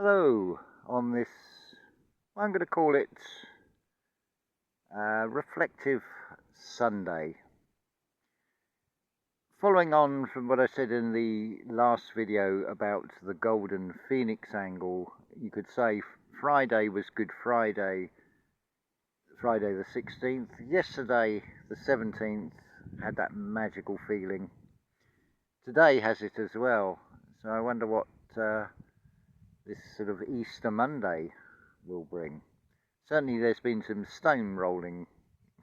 Hello, on this, I'm going to call it Reflective Sunday. Following on from what I said in the last video about the Golden Phoenix angle, you could say Friday was Good Friday, Friday the 16th. Yesterday, the 17th, had that magical feeling. Today has it as well. So I wonder what this sort of Easter Monday will bring. Certainly there's been some stone rolling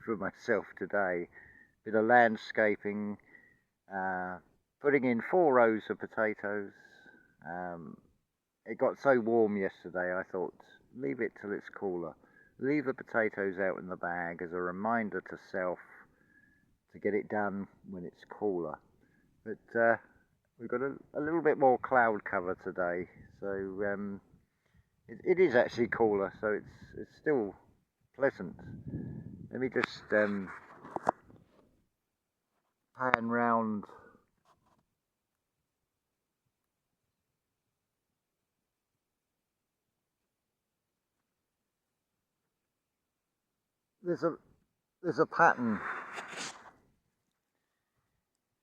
for myself today, bit of landscaping, putting in 4 rows of potatoes. It got so warm yesterday I thought leave it till it's cooler, leave the potatoes out in the bag as a reminder to self to get it done when it's cooler. But we've got a little bit more cloud cover today, so it is actually cooler, so it's still pleasant. Let me just pan round. There's a pattern.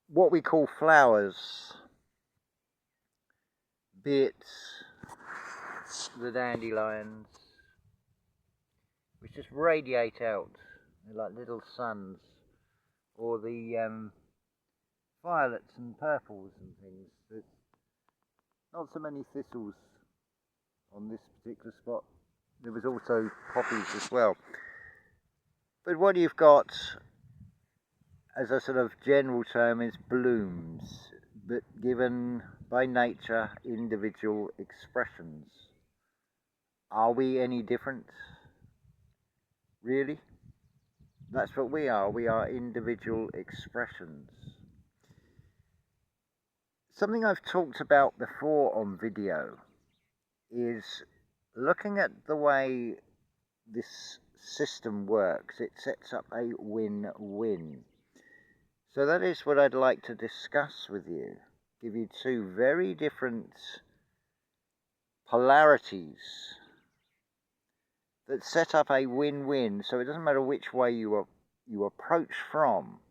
What we call flowers, be it the dandelions, which just radiate out, they're like little suns, or the violets and purples and things. There's not so many thistles on this particular spot. There was also poppies as well. But what you've got as a sort of general term is blooms, but given by nature individual expressions. Are we any different? Really? That's what we are. We are individual expressions. Something I've talked about before on video is looking at the way this system works. It sets up a win-win. So that is what I'd like to discuss with you. Give you 2 very different polarities that set up a win-win, so it doesn't matter which way you approach from.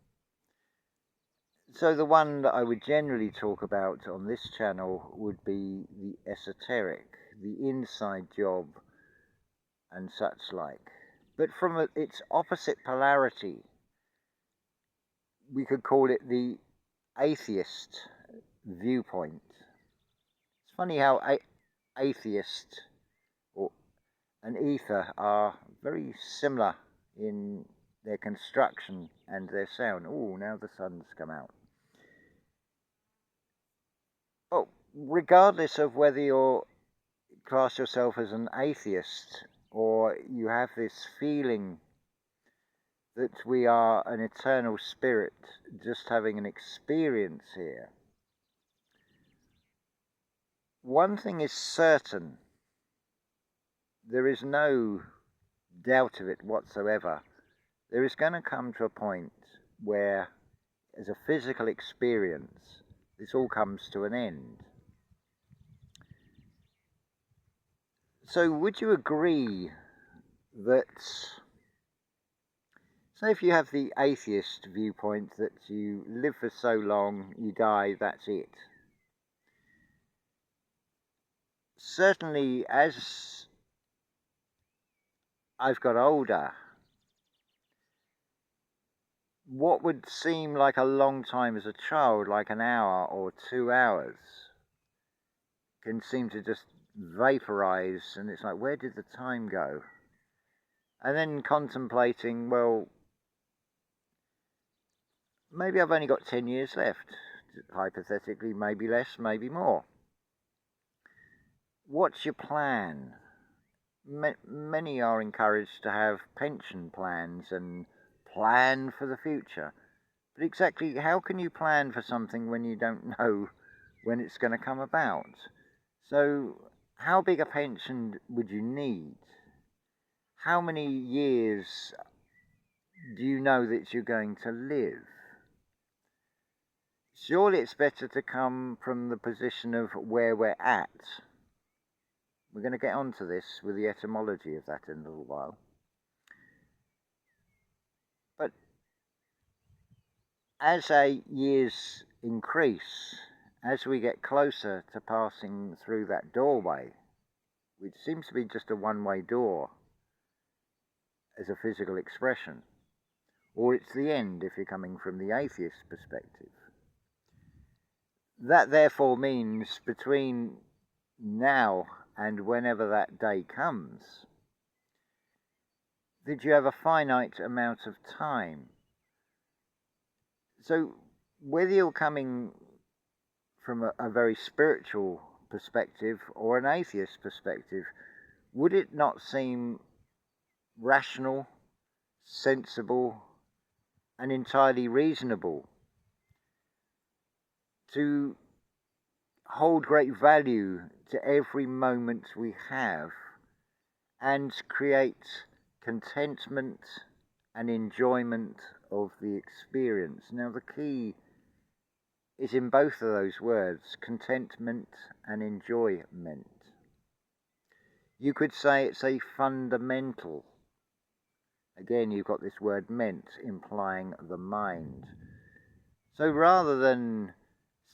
So the one that I would generally talk about on this channel would be the esoteric, the inside job and such like. But from its opposite polarity, we could call it the atheist viewpoint. It's funny how atheist and ether are very similar in their construction and their sound. Oh, now the sun's come out. But regardless of whether you class yourself as an atheist or you have this feeling that we are an eternal spirit just having an experience here, one thing is certain. There is no doubt of it whatsoever. There is going to come to a point where, as a physical experience, this all comes to an end. So would you agree that, say if you have the atheist viewpoint that you live for so long, you die, that's it. Certainly as I've got older, what would seem like a long time as a child, like an hour or 2 hours, can seem to just vaporize, and it's like, where did the time go? And then contemplating, well, maybe I've only got 10 years left, hypothetically, maybe less, maybe more. What's your plan? Many are encouraged to have pension plans and plan for the future. But exactly how can you plan for something when you don't know when it's going to come about? So how big a pension would you need? How many years do you know that you're going to live? Surely it's better to come from the position of where we're at We're going to get onto this with the etymology of that in a little while. But as years increase, as we get closer to passing through that doorway, which seems to be just a one-way door as a physical expression, or it's the end if you're coming from the atheist perspective. That therefore means between now and whenever that day comes, that you have a finite amount of time. So whether you're coming from a very spiritual perspective or an atheist perspective, would it not seem rational, sensible, and entirely reasonable to hold great value to every moment we have and create contentment and enjoyment of the experience? Now, the key is in both of those words, contentment and enjoyment. You could say it's a fundamental. Again, you've got this word meant, implying the mind. So rather than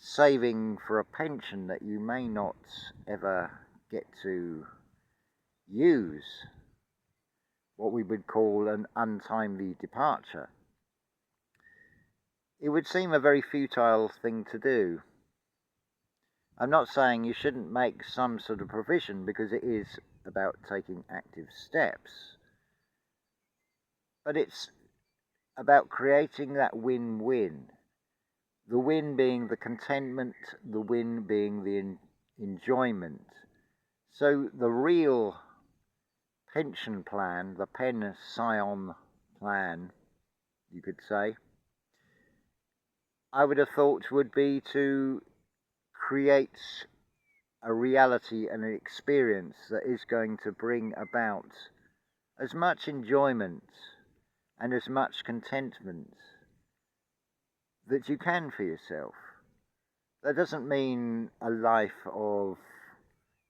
saving for a pension that you may not ever get to use, what we would call an untimely departure, it would seem a very futile thing to do. I'm not saying you shouldn't make some sort of provision, because it is about taking active steps. But it's about creating that win-win. The win being the contentment, the win being the enjoyment. So the real pension plan, the pension plan, you could say, I would have thought would be to create a reality and an experience that is going to bring about as much enjoyment and as much contentment that you can for yourself. That doesn't mean a life of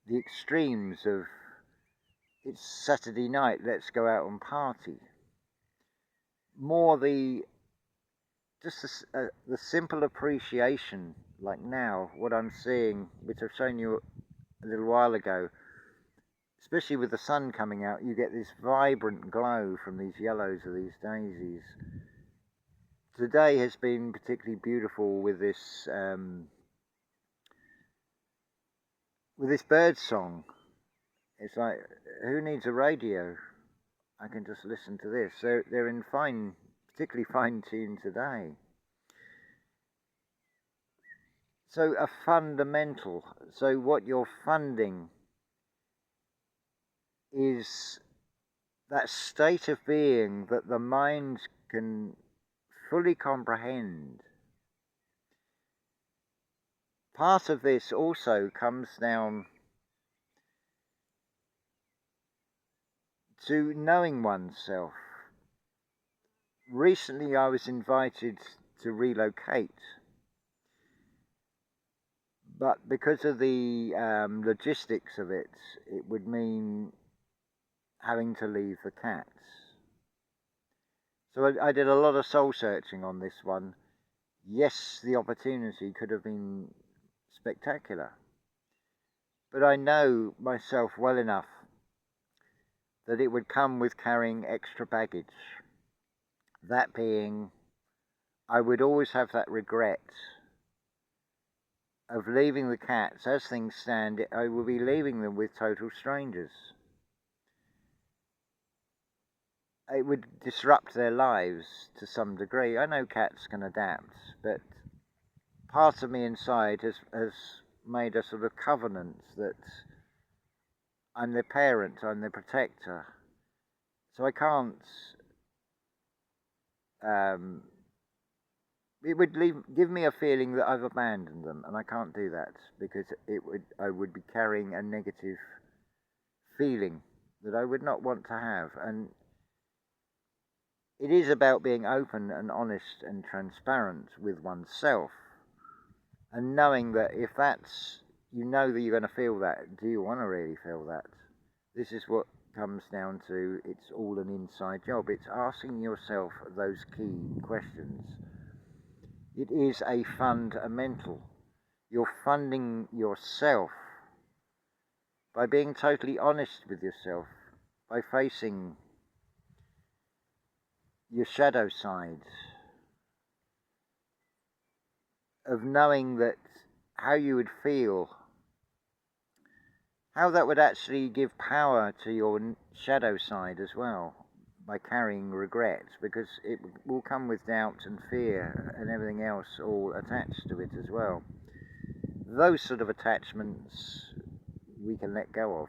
the extremes of it's Saturday night, let's go out and party. More the simple appreciation, like now, what I'm seeing, which I've shown you a little while ago, especially with the sun coming out, you get this vibrant glow from these yellows of these daisies. Today has been particularly beautiful with this bird song. It's like, who needs a radio? I can just listen to this. So they're in particularly fine tune today. So a fundamental. So what you're funding is that state of being that the mind can fully comprehend. Part of this also comes down to knowing oneself. Recently I was invited to relocate, but because of the logistics of it, it would mean having to leave the cats. So I did a lot of soul searching on this one. Yes, the opportunity could have been spectacular, but I know myself well enough that it would come with carrying extra baggage. That being, I would always have that regret of leaving the cats. As things stand, I will be leaving them with total strangers. It would disrupt their lives to some degree. I know cats can adapt, but part of me inside has made a sort of covenant that I'm their parent, I'm their protector. So I can't, it would give me a feeling that I've abandoned them, and I can't do that, because I would be carrying a negative feeling that I would not want to have. And it is about being open and honest and transparent with oneself, and knowing that if that's you know that you're going to feel that. Do you want to really feel that? This is what comes down to, it's all an inside job. It's asking yourself those key questions. It is a fundamental. You're funding yourself by being totally honest with yourself, by facing your shadow side, of knowing that how you would feel, how that would actually give power to your shadow side as well, by carrying regret, because it will come with doubt and fear and everything else all attached to it as well. Those sort of attachments we can let go of.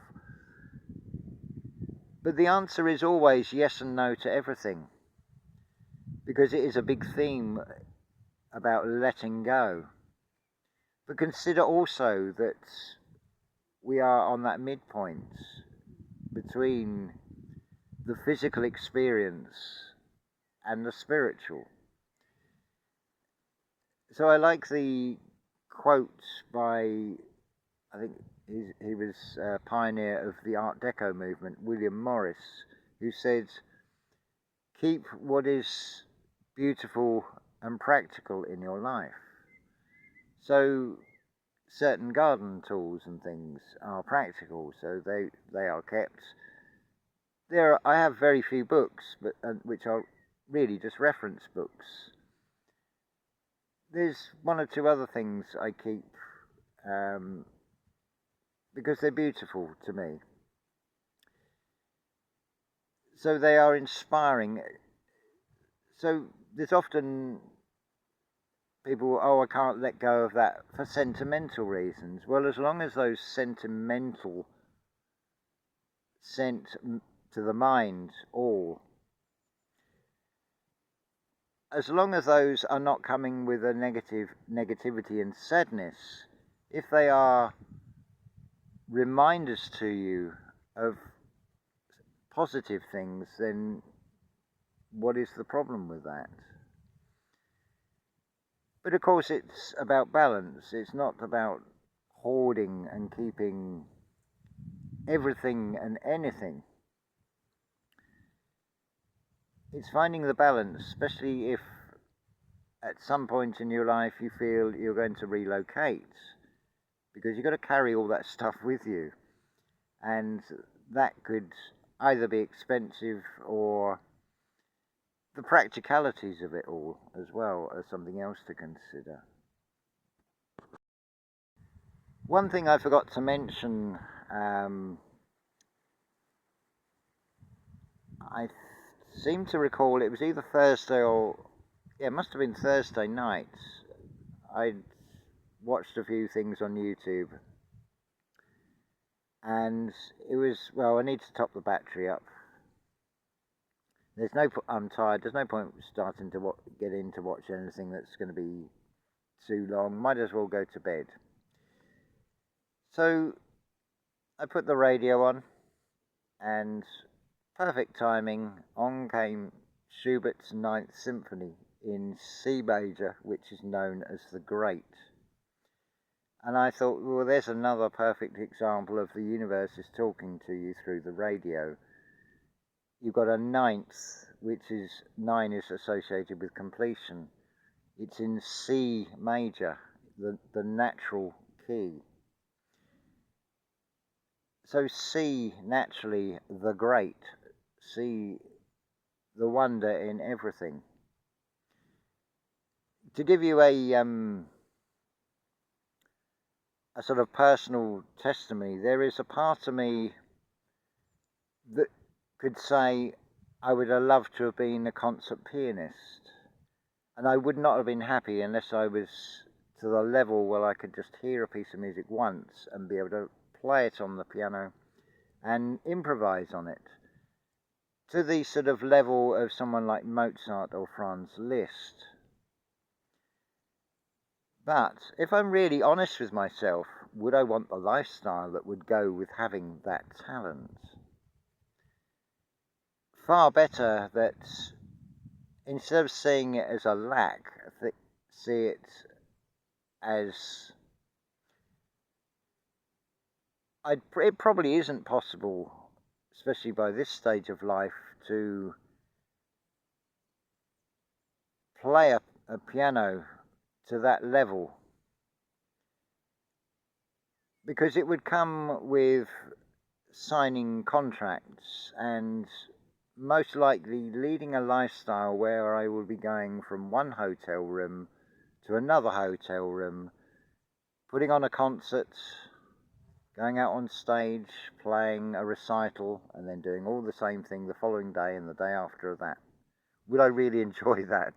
But the answer is always yes and no to everything, because it is a big theme about letting go. But consider also that we are on that midpoint between the physical experience and the spiritual. So I like the quote by, I think he was a pioneer of the Art Deco movement, William Morris, who said, "Keep what is beautiful and practical in your life." So certain garden tools and things are practical, so they are kept. I have very few books, but which are really just reference books. There's one or two other things I keep because they're beautiful to me. So they are inspiring. So there's often people, oh, I can't let go of that for sentimental reasons. Well, as long as those sentimental sent to the mind all, as long as those are not coming with a negativity and sadness, if they are reminders to you of positive things, then what is the problem with that? But of course it's about balance. It's not about hoarding and keeping everything and anything. It's finding the balance, especially if at some point in your life you feel you're going to relocate, because you've got to carry all that stuff with you, and that could either be expensive, or the practicalities of it all as well as something else to consider. One thing I forgot to mention, I seem to recall it was either Thursday or, yeah, it must have been Thursday night. I'd watched a few things on YouTube, and it was, well, I need to top the battery up. I'm tired. There's no point starting to get in to watch anything that's going to be too long. Might as well go to bed. So I put the radio on, and perfect timing, on came Schubert's Ninth Symphony in C major, which is known as the Great. And I thought, well, there's another perfect example of the universe is talking to you through the radio. You've got a ninth, which is 9 is associated with completion. It's in C major, the natural key. So C, naturally, the great. C, the wonder in everything. To give you a sort of personal testimony, there is a part of me that could say I would have loved to have been a concert pianist, and I would not have been happy unless I was to the level where I could just hear a piece of music once and be able to play it on the piano and improvise on it, to the sort of level of someone like Mozart or Franz Liszt. But if I'm really honest with myself, would I want the lifestyle that would go with having that talent? Far better that instead of seeing it as a lack, see it as it probably isn't possible, especially by this stage of life, to play a piano to that level, because it would come with signing contracts and most likely leading a lifestyle where I will be going from one hotel room to another hotel room, putting on a concert, going out on stage, playing a recital, and then doing all the same thing the following day and the day after that. Would I really enjoy that?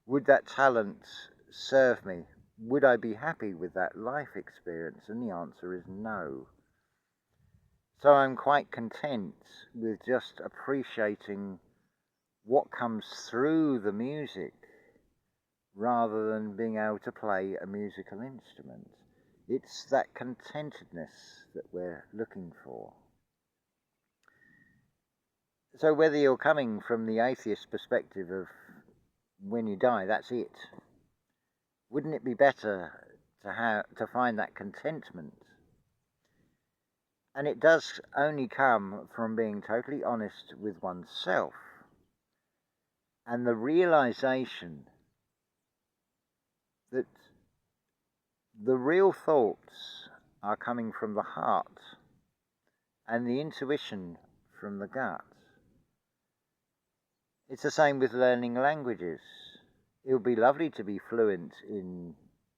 Would that talent serve me? Would I be happy with that life experience? And the answer is no. So I'm quite content with just appreciating what comes through the music rather than being able to play a musical instrument. It's that contentedness that we're looking for. So whether you're coming from the atheist perspective of when you die, that's it, wouldn't it be better to find that contentment? And it does only come from being totally honest with oneself and the realization that the real thoughts are coming from the heart and the intuition from the gut. It's the same with learning languages. It would be lovely to be fluent in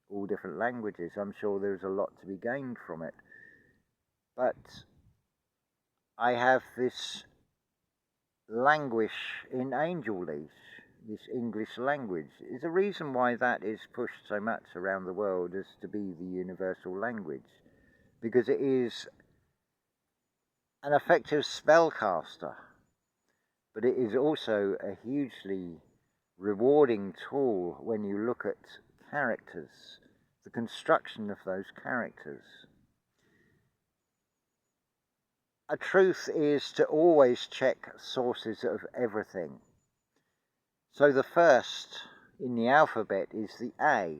all different languages. I'm sure there's a lot to be gained from it. But I have this languish in angel leash, this English language. Is a reason why that is pushed so much around the world as to be the universal language, because it is an effective spellcaster, but it is also a hugely rewarding tool when you look at characters, the construction of those characters. A truth is to always check sources of everything. So the first in the alphabet is the A.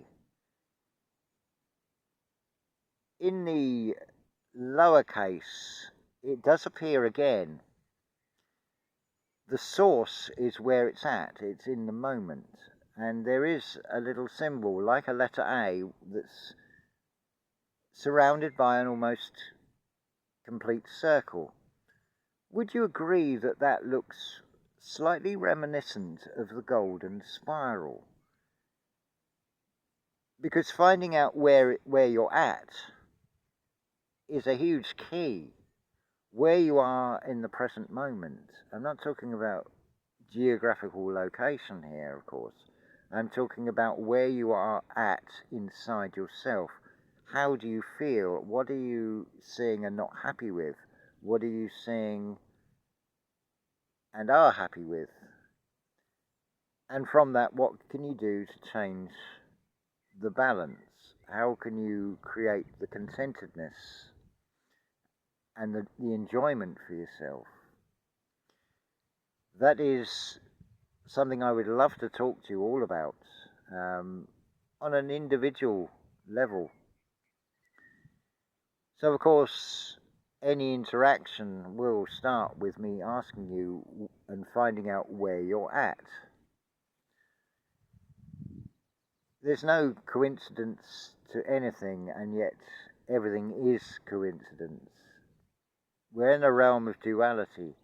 In the lowercase, it does appear again. The source is where it's at, it's in the moment. And there is a little symbol, like a letter A, that's surrounded by an almost complete circle. Would you agree that that looks slightly reminiscent of the golden spiral? Because finding out where you're at is a huge key. Where you are in the present moment. I'm not talking about geographical location here, of course. I'm talking about where you are at inside yourself. How do you feel? What are you seeing and not happy with? What are you seeing and are happy with? And from that, what can you do to change the balance? How can you create the contentedness and the enjoyment for yourself? That is something I would love to talk to you all about on an individual level. So of course, any interaction will start with me asking you and finding out where you're at. There's no coincidence to anything, and yet everything is coincidence. We're in a realm of duality.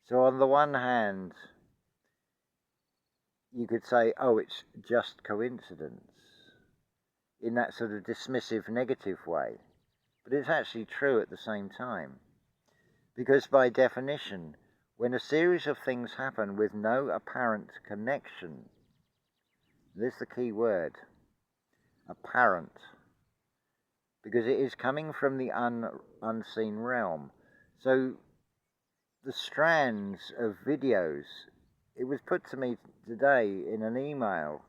So on the one hand, you could say, oh, it's just coincidence, in that sort of dismissive, negative way. But it's actually true at the same time. Because by definition, when a series of things happen with no apparent connection, this is the key word, apparent, because it is coming from the unseen realm. So the strands of videos, it was put to me today in an email,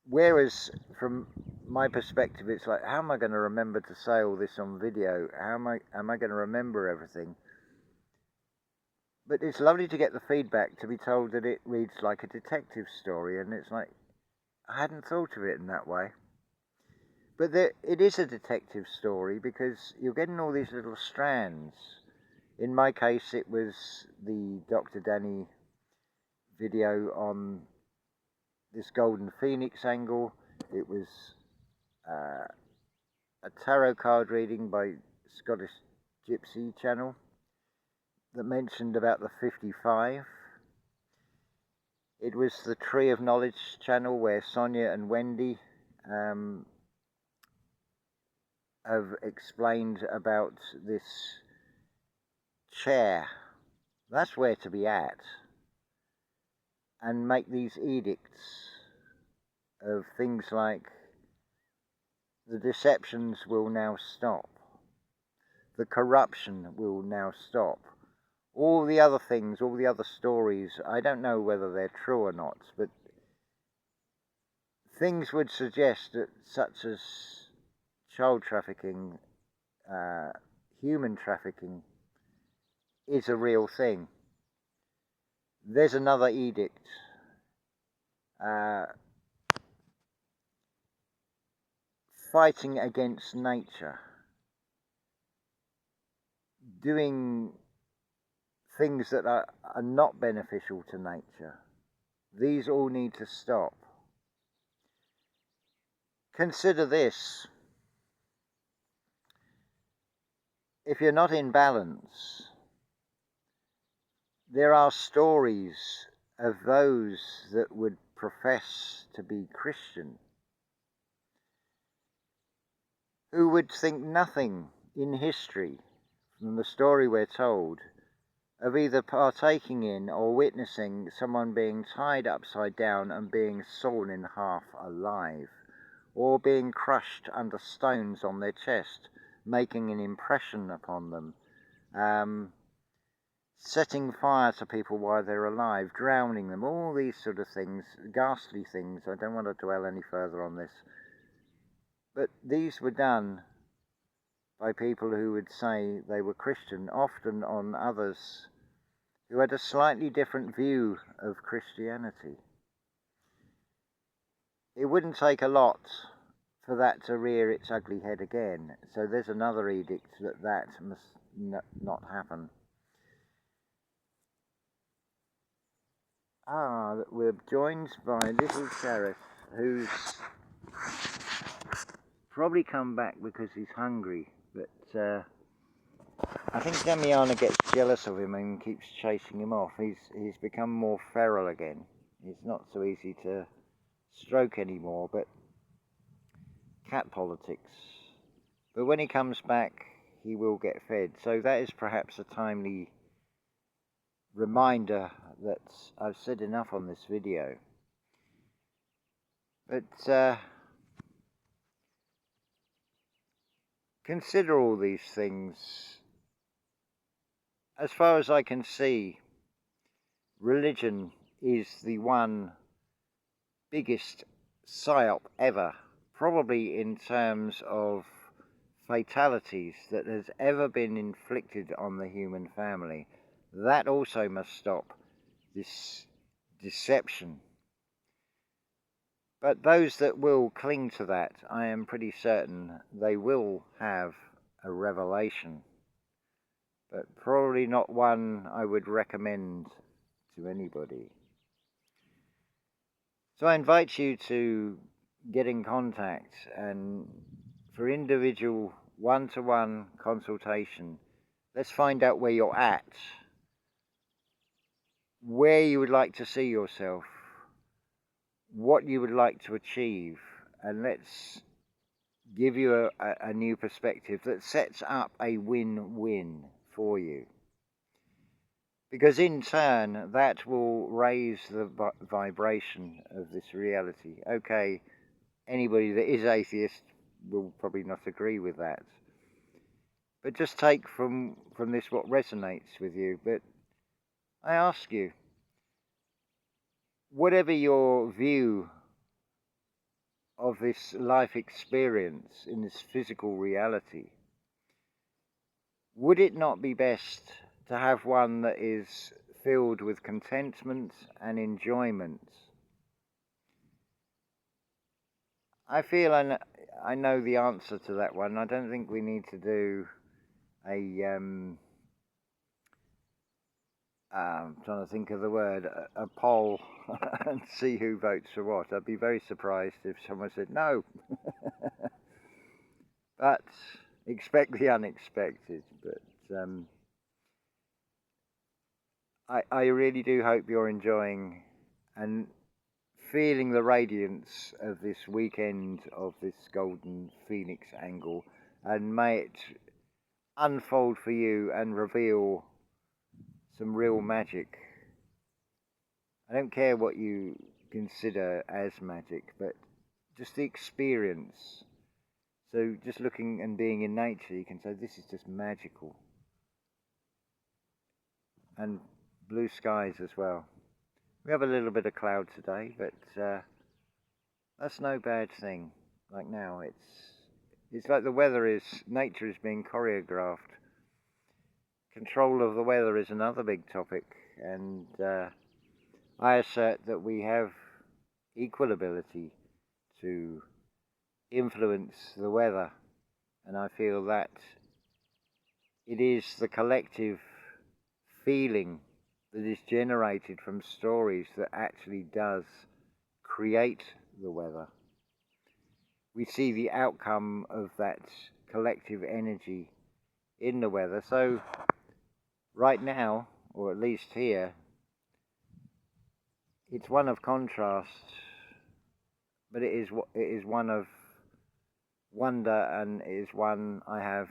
whereas from my perspective it's like, how am I going to remember to say all this on video? How am I going to remember everything? But it's lovely to get the feedback, to be told that it reads like a detective story, and it's like, I hadn't thought of it in that way. But it is a detective story because you're getting all these little strands. In my case, it was the Dr. Danny video on this golden phoenix angle. It was a tarot card reading by Scottish Gypsy channel that mentioned about the 55. It was the Tree of Knowledge channel where Sonia and Wendy have explained about this chair. That's where to be at, and make these edicts of things like the deceptions will now stop, the corruption will now stop, all the other things, all the other stories, I don't know whether they're true or not, but things would suggest that such as child trafficking, human trafficking, is a real thing. There's another edict. Fighting against nature. Doing things that are not beneficial to nature. These all need to stop. Consider this. If you're not in balance, there are stories of those that would profess to be Christian who would think nothing in history, from the story we're told, of either partaking in or witnessing someone being tied upside down and being sawn in half alive, or being crushed under stones on their chest, making an impression upon them, setting fire to people while they're alive, drowning them, all these sort of things, ghastly things. I don't want to dwell any further on this. But these were done by people who would say they were Christian, often on others who had a slightly different view of Christianity. It wouldn't take a lot for that to rear its ugly head again. So there's another edict that must not happen. We're joined by little Sheriff, who's probably come back because he's hungry, but I think Damiana gets jealous of him and keeps chasing him off. He's become more feral again. He's not so easy to stroke anymore, but cat politics. But when he comes back, he will get fed. So that is perhaps a timely reminder that I've said enough on this video. But consider all these things. As far as I can see, religion is the one biggest psyop ever, probably in terms of fatalities that has ever been inflicted on the human family. That also must stop, this deception. But those that will cling to that, I am pretty certain they will have a revelation, but probably not one I would recommend to anybody. So I invite you to get in contact, and for individual one-to-one consultation, let's find out where you're at, where you would like to see yourself, what you would like to achieve, and let's give you a new perspective that sets up a win-win for you. Because in turn, that will raise the vibration of this reality. Okay, anybody that is atheist will probably not agree with that. But just take from this what resonates with you. But I ask you, whatever your view of this life experience in this physical reality, would it not be best to have one that is filled with contentment and enjoyment? I feel, and I know the answer to that one. I don't think we need to do a I'm trying to think of the word, a poll and see who votes for what. I'd be very surprised if someone said no. But expect the unexpected. But I really do hope you're enjoying and feeling the radiance of this weekend of this golden phoenix angle, and may it unfold for you and reveal some real magic. I don't care what you consider as magic, but just the experience. So just looking and being in nature, you can say this is just magical. And blue skies as well. We have a little bit of cloud today, but that's no bad thing. Like now, it's like the weather is, nature is being choreographed. Control of the weather is another big topic, and I assert that we have equal ability to influence the weather, and I feel that it is the collective feeling that is generated from stories that actually does create the weather. We see the outcome of that collective energy in the weather. So right now, or at least here, it's one of contrast, but it is one of wonder, and it is one I have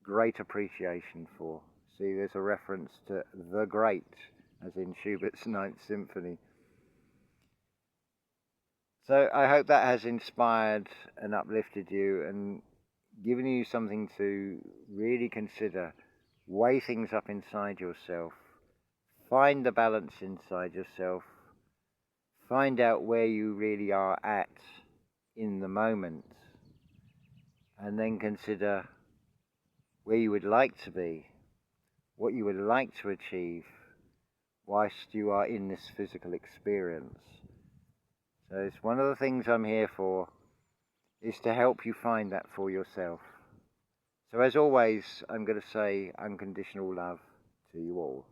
great appreciation for. See, there's a reference to the great, as in Schubert's Ninth Symphony. So I hope that has inspired and uplifted you and given you something to really consider. Weigh things up inside yourself. Find the balance inside yourself. Find out where you really are at in the moment. And then consider where you would like to be, what you would like to achieve whilst you are in this physical experience. So it's one of the things I'm here for, is to help you find that for yourself. So as always, I'm going to say unconditional love to you all.